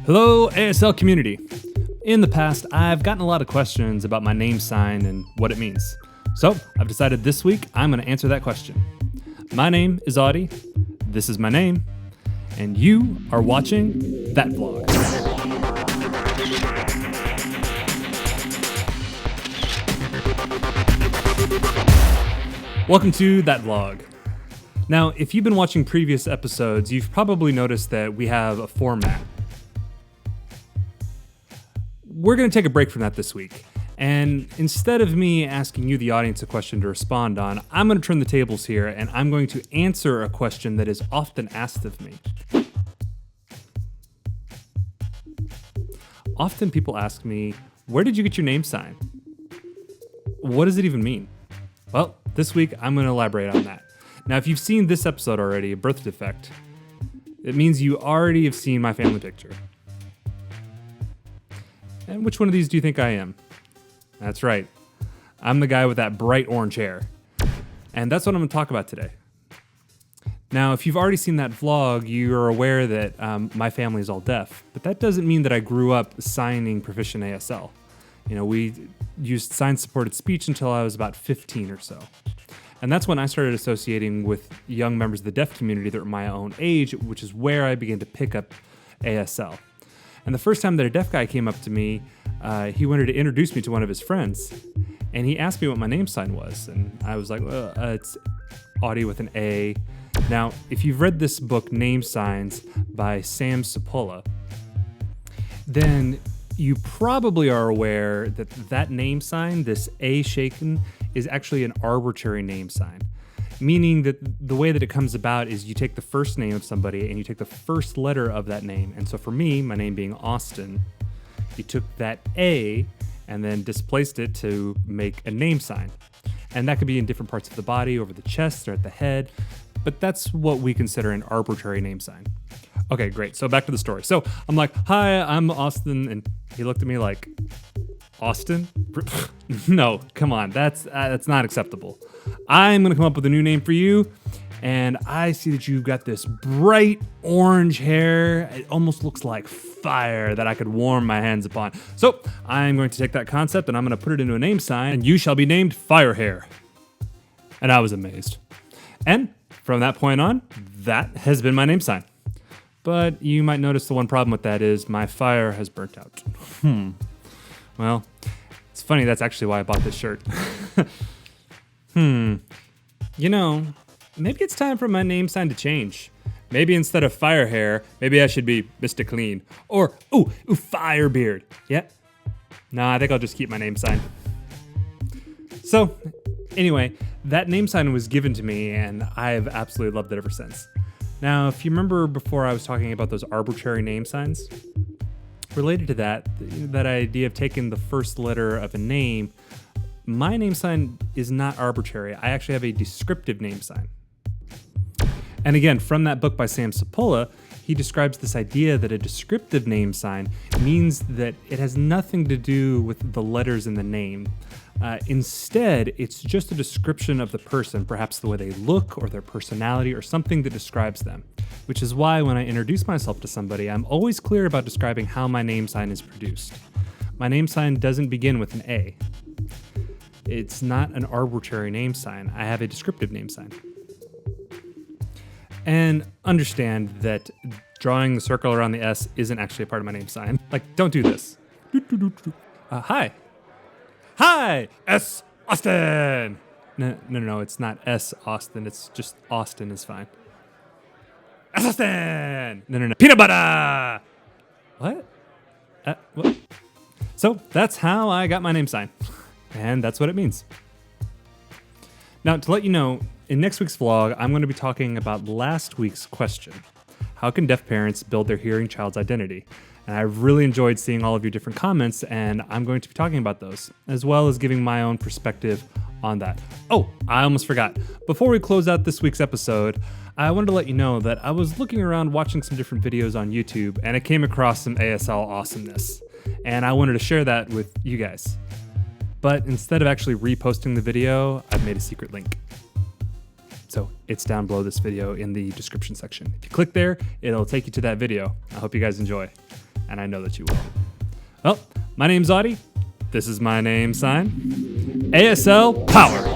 Hello, ASL community. In the past, I've gotten a lot of questions about my name sign and what it means. So I've decided this week I'm going to answer that question. My name is Audie, this is my name, and you are watching That Vlog. Welcome to That Vlog. Now, if you've been watching previous episodes, you've probably noticed that we have a format. We're going to take a break from that this week. And instead of me asking you, the audience, a question to respond on, I'm going to turn the tables here and I'm going to answer a question that is often asked of me. Often people ask me, where did you get your name sign? What does it even mean? Well, this week I'm going to elaborate on that. Now, if you've seen this episode already, Birth Defect, it means you already have seen my family picture. And which one of these do you think I am? That's right. I'm the guy with that bright orange hair. And that's what I'm going to talk about today. Now, if you've already seen that vlog, you're aware that my family is all deaf. But that doesn't mean that I grew up signing proficient ASL. You know, we used sign-supported speech until I was about 15 or so. And that's when I started associating with young members of the deaf community that were my own age, which is where I began to pick up ASL. And the first time that a deaf guy came up to me, he wanted to introduce me to one of his friends. And he asked me what my name sign was. And I was like, well, it's Audie with an A. Now, if you've read this book, Name Signs, by Sam Sapola, then you probably are aware that that name sign, this A shaken, is actually an arbitrary name sign. Meaning that the way that it comes about is you take the first name of somebody and you take the first letter of that name. And so for me, my name being Austin, you took that A and then displaced it to make a name sign. And that could be in different parts of the body, over the chest or at the head. But that's what we consider an arbitrary name sign. Okay, great. So back to the story. So I'm like, hi, I'm Austin. And he looked at me like, Austin? No, come on. That's not acceptable. I'm going to come up with a new name for you. And I see that you've got this bright orange hair. It almost looks like fire that I could warm my hands upon. So I'm going to take that concept and I'm going to put it into a name sign, and you shall be named Firehair. And I was amazed. And from that point on, that has been my name sign. But you might notice the one problem with that is my fire has burnt out. Well, it's funny, that's actually why I bought this shirt. You know, maybe it's time for my name sign to change. Maybe instead of Firehair, maybe I should be Mr. Clean. Or, Firebeard. Yeah. Nah, I think I'll just keep my name sign. So, anyway, that name sign was given to me and I've absolutely loved it ever since. Now, if you remember before I was talking about those arbitrary name signs, related to that idea of taking the first letter of a name, my name sign is not arbitrary. I actually have a descriptive name sign. And again, from that book by Sam Sapola, he describes this idea that a descriptive name sign means that it has nothing to do with the letters in the name. Instead, it's just a description of the person, perhaps the way they look or their personality or something that describes them. Which is why when I introduce myself to somebody, I'm always clear about describing how my name sign is produced. My name sign doesn't begin with an A. It's not an arbitrary name sign. I have a descriptive name sign. And understand that drawing the circle around the S isn't actually a part of my name sign. Like, don't do this. Hi. Hi, S. Austin. No, it's not S. Austin. It's just Austin is fine. S. Austin. No. Peanut butter. What? What? So that's how I got my name sign. And that's what it means. Now, to let you know, in next week's vlog, I'm going to be talking about last week's question. How can deaf parents build their hearing child's identity? And I really enjoyed seeing all of your different comments, and I'm going to be talking about those, as well as giving my own perspective on that. Oh, I almost forgot. Before we close out this week's episode, I wanted to let you know that I was looking around watching some different videos on YouTube, and I came across some ASL awesomeness. And I wanted to share that with you guys. But instead of actually reposting the video, I've made a secret link. So it's down below this video in the description section. If you click there, it'll take you to that video. I hope you guys enjoy. and I know that you will. Well, my name's Audie. This is my name sign. ASL Power!